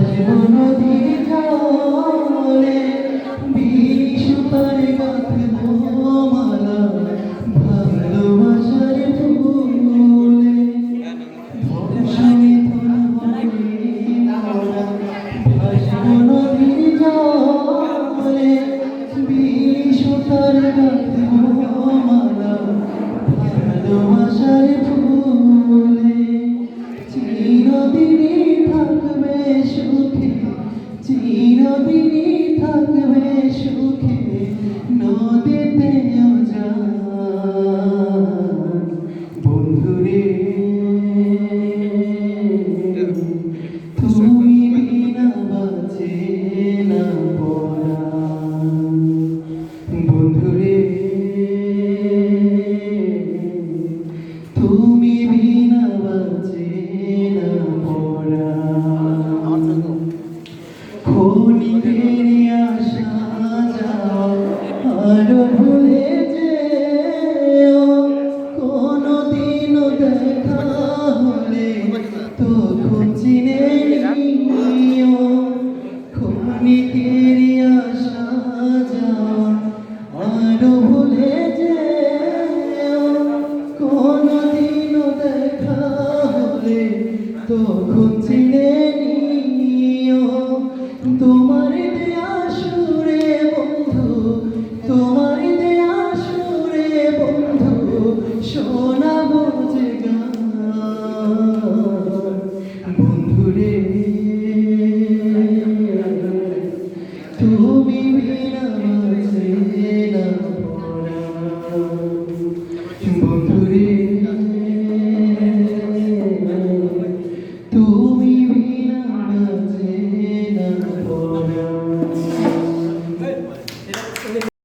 ভাসবো নদীর জলে বিশুপার গাঁথবো মালা ভালোবাসার ফুলে ধর্ষণে ভাসবো নদীর জলে বিশুপার গাঁথবো মালা ভালোবাসার ফুলে চিরদিনই থাকবে সুখে চিরদিনই থাকবে সুখে নদীতে অজান বন্ধুরে তুমি বিনা বাঁচে না পরাণ বন্ধুরে তুমি বিনা বাঁচে না পরাণ ক্ষণিকের আসা যাও আরো ভুলে যেও কোনদিনও দেখা হলে তখন চিনে নিও ক্ষণিকের আসা যাও আরো ভুলে যেও কোনদিনও দেখা হলে তখন চিনে নিও তোমার দেয়া সুরে বন্ধু তোমার দেয়া সুরে বন্ধু শোনাবো যে গান বন্ধুরে তুমি